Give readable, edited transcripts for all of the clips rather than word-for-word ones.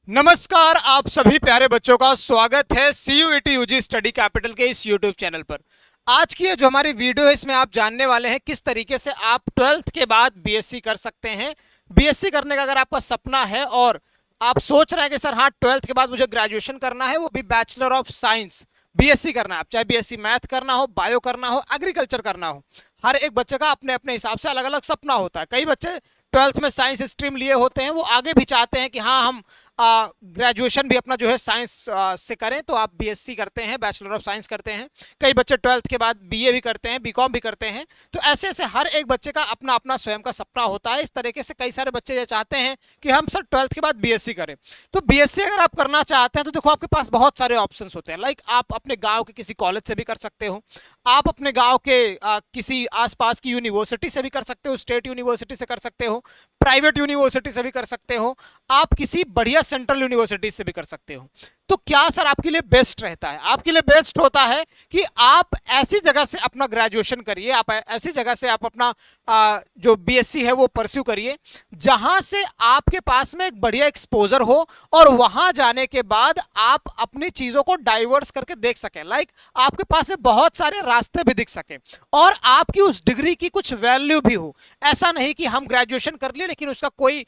नमस्कार, आप सभी प्यारे बच्चों का स्वागत है सीयूईटी यूजी स्टडी कैपिटल के इस यूट्यूब चैनल पर। आज की ये जो हमारी वीडियो है इसमें आप जानने वाले हैं किस तरीके से आप 12th के बाद बीएससी कर सकते हैं। बीएससी करने का अगर आपका सपना है और आप सोच रहे हैं कि सर हाँ 12th के बाद मुझे ग्रेजुएशन करना है, वो भी बैचलर ऑफ साइंस बीएससी करना है, आप चाहे बीएससी मैथ करना हो, बायो करना हो, एग्रीकल्चर करना हो, हर एक बच्चे का अपने अपने हिसाब से अलग अलग सपना होता है। कई बच्चे 12th में साइंस स्ट्रीम लिए होते हैं, वो आगे भी चाहते हैं कि हाँ हम ग्रेजुएशन भी अपना जो है साइंस से करें, तो आप बीएससी करते हैं, बैचलर ऑफ साइंस करते हैं। कई बच्चे 12th के बाद बीए भी करते हैं, बीकॉम भी करते हैं। तो ऐसे ऐसे हर एक बच्चे का अपना अपना स्वयं का सपना होता है। इस तरीके से कई सारे बच्चे ये चाहते हैं कि हम सर 12th के बाद बीएससी करें। तो बीएससी अगर आप करना चाहते हैं तो देखो आपके पास बहुत सारे ऑप्शन होते हैं। लाइक आप अपने गाँव के किसी कॉलेज से भी कर सकते हो, आप अपने गाँव के किसी आसपास की यूनिवर्सिटी से भी कर सकते हो, स्टेट यूनिवर्सिटी से कर सकते हो, प्राइवेट यूनिवर्सिटी से भी कर सकते हो, आप किसी बढ़िया सेंट्रल यूनिवर्सिटी से भी कर सकते हो। तो क्या सर आपके लिए बेस्ट रहता है? आपके लिए बेस्ट होता है कि आप ऐसी जगह से अपना ग्रेजुएशन करिए, आप ऐसी जगह से आप अपना जो बीएससी है वो परस्यू करिए जहां से आपके पास में एक बढ़िया एक्सपोजर हो और वहां जाने के बाद आप अपनी चीजों को डाइवर्स करके देख सकें। लाइक आपके पास में बहुत सारे रास्ते भी दिख सके और आपकी उस डिग्री की कुछ वैल्यू भी हो। ऐसा नहीं कि हम ग्रेजुएशन कर लिए लेकिन उसका कोई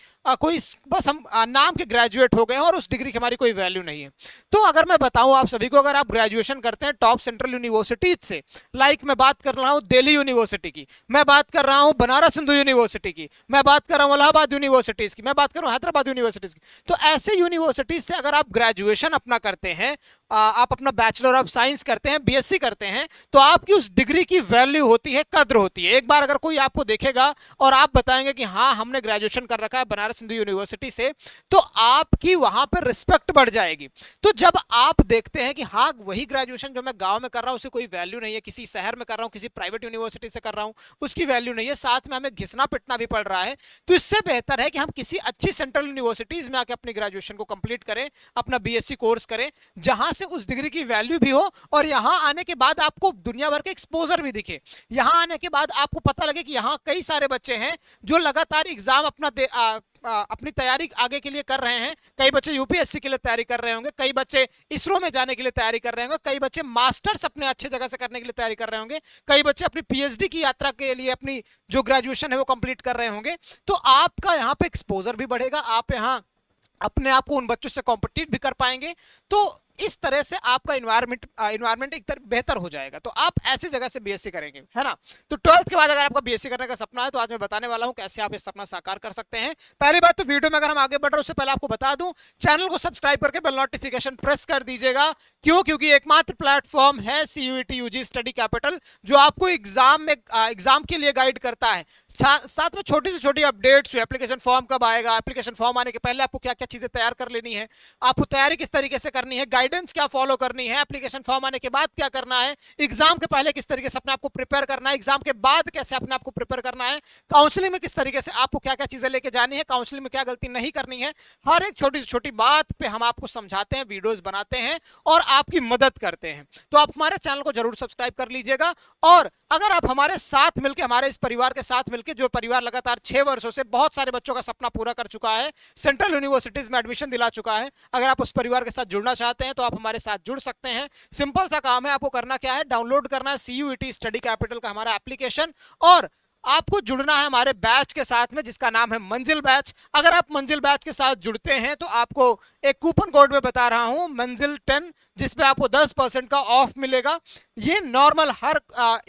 बस हम नाम के ग्रेजुएट हो गए हैं और उस डिग्री की हमारी कोई वैल्यू नहीं है। तो अगर मैं बताऊं आप सभी को, अगर आप ग्रेजुएशन करते हैं टॉप सेंट्रल यूनिवर्सिटीज से, लाइक मैं बात कर रहा हूं दिल्ली यूनिवर्सिटी की, मैं बात कर रहा हूं बनारस हिंदू यूनिवर्सिटी की, मैं बात कर रहा हूं इलाहाबाद यूनिवर्सिटीज की, मैं बात कर रहा हूं हैदराबाद यूनिवर्सिटीज की, तो ऐसे यूनिवर्सिटीज से अगर आप ग्रेजुएशन अपना करते हैं, आप अपना बैचलर ऑफ साइंस करते हैं, बीएससी करते हैं, तो आपकी उस डिग्री की वैल्यू होती है, कद्र होती है। एक बार अगर कोई आपको देखेगा और आप बताएंगे कि हाँ हमने ग्रेजुएशन कर रखा है बनारस हिंदू यूनिवर्सिटी से, तो आपकी वहां पर रिस्पेक्ट बढ़ जाएगी। तो जब आप देखते हैं कि हाँ वही ग्रेजुएशन जो मैं गांव में कर रहा हूं उसकी कोई वैल्यू नहीं है, किसी शहर में कर रहा हूं, किसी प्राइवेट यूनिवर्सिटी से कर रहा हूं उसकी वैल्यू नहीं है, साथ में हमें घिसना पिटना भी पड़ रहा है, तो इससे बेहतर है कि हम किसी अच्छी सेंट्रल यूनिवर्सिटीज में आके अपनी ग्रेजुएशन को कंप्लीट करें, अपना बीएससी कोर्स करें, जहां से उस डिग्री की वैल्यू भी हो और यहां आने के बाद आपको दुनिया भर के एक्सपोजर भी दिखे। यहां आने के बाद आपको पता लगे कि यहां कई सारे बच्चे हैं जो लगातार एग्जाम अपनी तैयारी आगे के लिए कर रहे हैं। कई बच्चे यूपीएससी के लिए तैयारी कर रहे होंगे, कई बच्चे इसरो में जाने के लिए तैयारी कर रहे होंगे, कई बच्चे मास्टर्स अपने अच्छे जगह से करने के लिए तैयारी कर रहे होंगे, कई बच्चे अपनी पीएचडी की यात्रा के लिए अपनी जो ग्रेजुएशन है वो कंप्लीट कर रहे होंगे। तो आपका यहाँ पे एक्सपोजर भी बढ़ेगा, आप यहाँ अपने आप को उन बच्चों से कॉम्पिटिट भी कर पाएंगे। तो इस तरह से आपका इन्वायरमेंट एक तरह बेहतर हो जाएगा। तो आप ऐसी जगह से बीएससी करेंगे, है ना। तो 12th के बाद अगर आपका बीएससी करने का सपना है तो आज मैं बताने वाला हूं कैसे आप इस सपना साकार कर सकते हैं। पहली बात तो वीडियो में अगर हम आगे बढ़ रहे हैं उससे पहले आपको बता दूं, चैनल को सब्सक्राइब करके बेल नोटिफिकेशन प्रेस कर दीजिएगा। क्यों? क्योंकि एकमात्र प्लेटफॉर्म है सीयूईटी यूजी स्टडी कैपिटल जो आपको एग्जाम के लिए गाइड करता है, साथ में छोटी से छोटी अपडेट्स, एप्लीकेशन फॉर्म कब आएगा, एप्लीकेशन फॉर्म आने के पहले आपको क्या क्या चीजें तैयार कर लेनी है, आपको तैयारी किस तरीके से करनी है, गाइडेंस क्या फॉलो करनी है, एप्लीकेशन फॉर्म आने के बाद क्या करना है, एग्जाम के पहले किस तरीके से अपने आपको प्रिपेयर करना है, एग्जाम के बाद कैसे अपने आपको प्रिपेयर करना है, काउंसलिंग में किस तरीके से आपको क्या क्या चीजें लेके जानी है, काउंसलिंग में क्या गलती नहीं करनी है, हर एक छोटी से छोटी बात पे हम आपको समझाते हैं, वीडियोस बनाते हैं और आपकी मदद करते हैं। तो आप हमारे चैनल को जरूर सब्सक्राइब कर लीजिएगा। और अगर आप हमारे साथ मिलकर, हमारे इस परिवार के साथ मिलकर, जो परिवार लगातार 6 वर्षों से बहुत सारे बच्चों का सपना पूरा कर चुका है, सेंट्रल यूनिवर्सिटीज में एडमिशन दिला चुका है, अगर आप उस परिवार के साथ जुड़ना चाहते हैं तो आप हमारे साथ जुड़ सकते हैं। सिंपल सा काम है, आपको करना क्या है, डाउनलोड करना है सीयूईटी स्टडी कैपिटल का हमारा एप्लीकेशन और आपको जुड़ना है हमारे बैच के साथ में जिसका नाम है मंजिल बैच। अगर आप मंजिल बैच के साथ जुड़ते हैं तो आपको एक कूपन कोड में बता रहा हूं मंजिल 10, जिसपे आपको 10% का ऑफ मिलेगा। ये नॉर्मल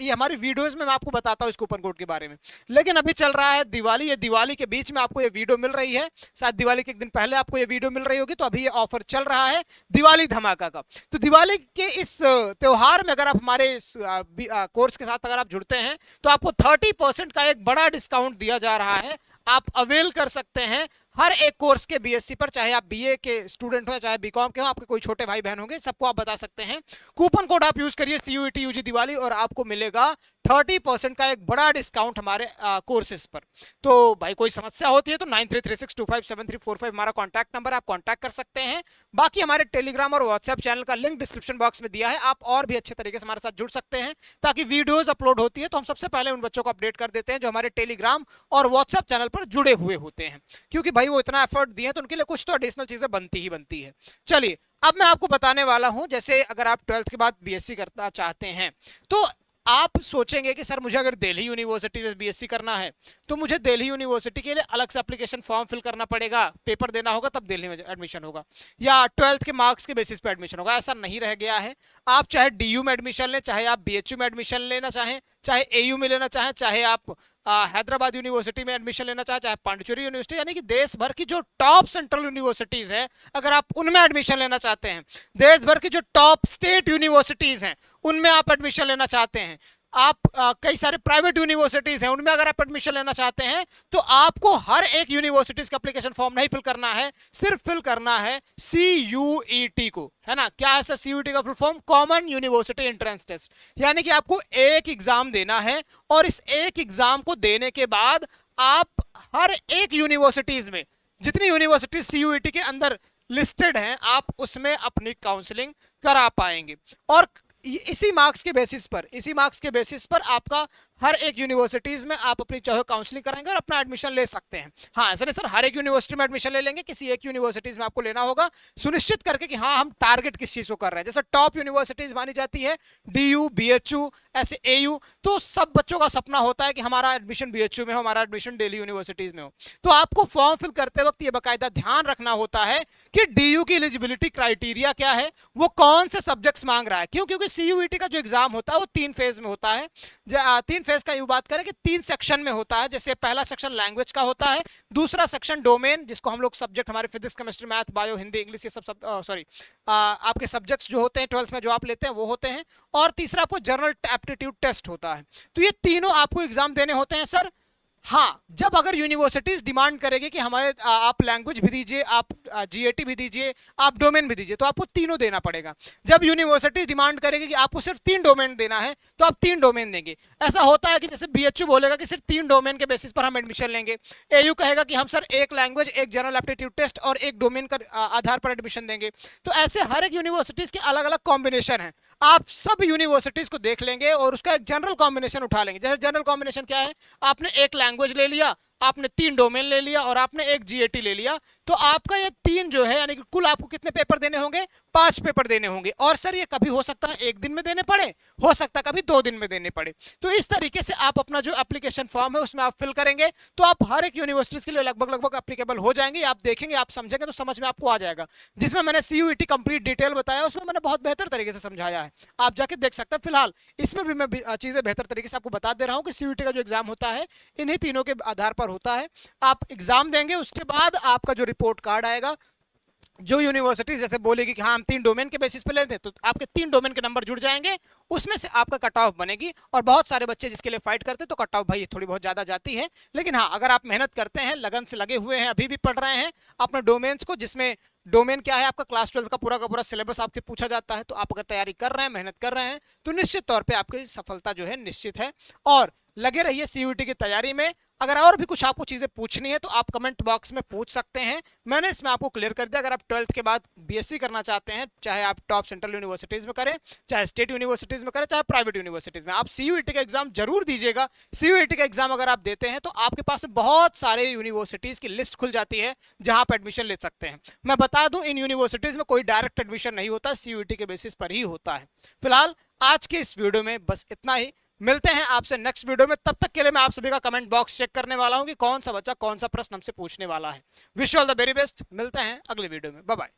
ये हमारी वीडियोस में मैं आपको बताता हूं इस कूपन कोड के बारे में, लेकिन अभी चल रहा है दिवाली, ये दिवाली के बीच में आपको ये वीडियो मिल रही है, शायद दिवाली के एक दिन पहले आपको ये वीडियो मिल रही होगी, तो अभी ये ऑफर चल रहा है दिवाली धमाका का। तो दिवाली के इस त्योहार में अगर आप हमारे इस कोर्स के साथ अगर आप जुड़ते हैं तो आपको 30% का एक बड़ा डिस्काउंट दिया जा रहा है, आप अवेल कर सकते हैं हर एक कोर्स के बीएससी पर, चाहे आप बीए के स्टूडेंट हो चाहे बीकॉम के हो, आपके कोई छोटे भाई बहन होंगे, सबको आप बता सकते हैं। कूपन कोड आप यूज करिए सीयूईटी यूजी दिवाली और आपको मिलेगा 30% का एक बड़ा डिस्काउंट हमारे कोर्सेज पर। तो भाई कोई समस्या होती है तो 9336257345 हमारा कॉन्टैक्ट नंबर, आप कॉन्टैक्ट कर सकते हैं। बाकी हमारे टेलीग्राम और व्हाट्सएप चैनल का लिंक डिस्क्रिप्शन बॉक्स में दिया है, आप और भी अच्छे तरीके से हमारे साथ जुड़ सकते हैं ताकि वीडियोज अपलोड होती है तो हम सबसे पहले उन बच्चों को अपडेट कर देते हैं जो हमारे टेलीग्राम और व्हाट्सएप चैनल पर जुड़े हुए होते हैं। क्योंकि भाई भाई वो इतना एफर्ट दिए तो उनके लिए कुछ तो एडिशनल चीजें बनती ही बनती है। चलिए अब मैं आपको बताने वाला हूं, जैसे अगर आप 12th के बाद बीएससी करना चाहते हैं तो आप सोचेंगे कि सर मुझे अगर दिल्ली यूनिवर्सिटी में बीएससी करना है तो मुझे दिल्ली यूनिवर्सिटी के लिए अलग से एप्लीकेशन फॉर्म फिल करना पड़ेगा, पेपर देना होगा, तब दिल्ली में एडमिशन होगा, या 12th के मार्क्स के बेसिस पे एडमिशन होगा। ऐसा नहीं रह गया है। आप चाहे डीयू में एडमिशन लें, चाहे आप बीएचयू में एडमिशन लेना चाहें, चाहे एयू में लेना चाहें, चाहे आप हैदराबाद यूनिवर्सिटी में एडमिशन लेना चाहें, चाहे पांडिचेरी यूनिवर्सिटी, यानी कि देश भर की जो टॉप सेंट्रल यूनिवर्सिटीज हैं अगर आप उनमें एडमिशन लेना चाहते हैं, देश भर की जो टॉप स्टेट यूनिवर्सिटीज हैं उनमें आप एडमिशन लेना चाहते हैं, आप कई सारे प्राइवेट यूनिवर्सिटीज हैं उनमें अगर आप एडमिशन लेना चाहते हैं, तो आपको हर एक यूनिवर्सिटीज का एप्लीकेशन फॉर्म नहीं फिल करना है, सिर्फ फिल करना है CUET को, है ना। क्या है सर CUET का full form? Common university entrance test. यानी कि आपको एक एग्जाम देना है और इस एक एग्जाम को देने के बाद आप हर एक यूनिवर्सिटीज में, जितनी यूनिवर्सिटीज CUET के अंदर लिस्टेड हैं, आप उसमें अपनी काउंसलिंग करा पाएंगे। और इसी मार्क्स के बेसिस पर आपका हर एक यूनिवर्सिटीज में आप अपनी चाहे काउंसलिंग कराएंगे और अपना एडमिशन ले सकते हैं। हाँ ऐसा नहीं सर हर एक यूनिवर्सिटी में एडमिशन ले लेंगे, किसी एक यूनिवर्सिटीज में आपको लेना होगा, सुनिश्चित करके कि हाँ हम टारगेट किस चीज को कर रहे हैं। जैसे टॉप यूनिवर्सिटीज मानी जाती है DU, BHU, ऐसे AU, तो सब बच्चों का सपना होता है कि हमारा एडमिशन BHU में हो, हमारा एडमिशन दिल्ली यूनिवर्सिटीज में हो। तो आपको फॉर्म फिल करते वक्त ये बाकायदा ध्यान रखना होता है कि DU की एलिजिबिलिटी क्राइटेरिया क्या है, वो कौन से सब्जेक्ट्स मांग रहा है। क्यों? क्योंकि CUET का जो एग्जाम होता है वो 3 फेज में होता है। 3 फेज का यूं बात करें कि 3 सेक्शन में होता है। जैसे पहला सेक्शन लैंग्वेज का होता है, दूसरा सेक्शन डोमेन, जिसको हम लोग सब्जेक्ट हमारे physics, chemistry, math, bio, Hindi, English, ये सब आपके सब्जेक्ट्स जो होते हैं 12th में जो आप लेते हैं वो होते हैं, और तीसरा आपको जनरल एप्टीट्यूड टेस्ट होता है। तो ये तीनों आपको एग्जाम देने होते हैं सर। हाँ जब अगर यूनिवर्सिटीज डिमांड करेगी कि हमारे आप लैंग्वेज भी दीजिए, आप GAT भी दीजिए, आप डोमेन भी दीजिए, तो आपको तीनों देना पड़ेगा। जब यूनिवर्सिटीज डिमांड करेगी कि आपको सिर्फ 3 डोमेन देना है तो आप 3 डोमेन देंगे। ऐसा होता है कि जैसे BHU बोलेगा कि सिर्फ 3 डोमेन के बेसिस पर हम एडमिशन लेंगे, AU कहेगा कि हम सर एक लैंग्वेज, एक जनरल एप्टीट्यूड टेस्ट और एक डोमेन का आधार पर एडमिशन देंगे। तो ऐसे हर एक यूनिवर्सिटीज के अलग अलग कॉम्बिनेशन है। आप सब यूनिवर्सिटीज को देख लेंगे और उसका एक जनरल कॉम्बिनेशन उठा लेंगे। जैसे जनरल कॉम्बिनेशन क्या है, आपने एक लैंग्वेज ले लिया, आपने 3 डोमेन ले लिया और आपने एक GAT ले लिया, तो आपका ये 3 जो है, यानी कि कुल आपको कितने पेपर देने होंगे? 5 पेपर देने होंगे। और सर ये कभी हो सकता है 1 दिन में देने पड़े, हो सकता है कभी 2 दिन में देने पड़े। तो इस तरीके से आप अपना जो एप्लीकेशन फॉर्म है उसमें आप फिल करेंगे तो आप हर एक यूनिवर्सिटीज के लिए लगभग एप्लीकेबल हो जाएंगे। आप देखेंगे, आप समझेंगे तो समझ में आपको आ जाएगा। जिसमें मैंने CUET कंप्लीट डिटेल बताया उसमें मैंने बहुत बेहतर तरीके से समझाया है, आप जाके देख सकते हैं। फिलहाल इसमें भी मैं चीजें बेहतर तरीके से आपको बता दे रहा हूँ कि CUET का जो एग्जाम होता है इन्हीं तीनों के आधार पर होता है। आप एग्जाम देंगे, उसके बाद आपका जो रिपोर्ट कार्ड आएगा, जो यूनिवर्सिटी जैसे बोलेगी कि हाँ हम 3 डोमेन के बेसिस पे लेते हैं, तो आपके 3 डोमेन के नंबर जुड़ जाएंगे, उसमें से आपका कट ऑफ बनेगी। और बहुत सारे बच्चे जिसके लिए फाइट करते हैं तो कट ऑफ भाई थोड़ी बहुत ज्यादा जाती है, लेकिन हाँ अगर आप मेहनत करते हैं, लगन से लगे हुए हैं, अभी भी पढ़ रहे हैं अपने डोमेन्स को, जिसमें डोमेन क्या है आपका क्लास 12 का पूरा सिलेबस आपके पूछा जाता है, तो आप अगर तैयारी कर रहे हैं, मेहनत कर रहे हैं, तो निश्चित तौर पर आपकी सफलता जो है निश्चित है। और लगे रहिए CUET की तैयारी में। अगर और भी कुछ आपको चीजें पूछनी है तो आप कमेंट बॉक्स में पूछ सकते हैं, मैंने इसमें आपको क्लियर कर दिया। अगर आप 12th के बाद BSc करना चाहते हैं, चाहे आप टॉप सेंट्रल यूनिवर्सिटीज में करें, चाहे स्टेट यूनिवर्सिटीज में करें, चाहे प्राइवेट यूनिवर्सिटीज में, आप CUET का एग्जाम जरूर दीजिएगा। CUET का एग्जाम अगर आप देते हैं तो आपके पास बहुत सारे यूनिवर्सिटीज की लिस्ट खुल जाती है जहां आप एडमिशन ले सकते हैं। मैं बता दूं इन यूनिवर्सिटीज में कोई डायरेक्ट एडमिशन नहीं होता, CUET के बेसिस पर ही होता है। फिलहाल आज के इस वीडियो में बस इतना ही, मिलते हैं आपसे नेक्स्ट वीडियो में। तब तक के लिए मैं आप सभी का कमेंट बॉक्स चेक करने वाला हूं कि कौन सा बच्चा कौन सा प्रश्न हमसे पूछने वाला है। Wish you all the very best, मिलते हैं अगले वीडियो में, बाय बाय।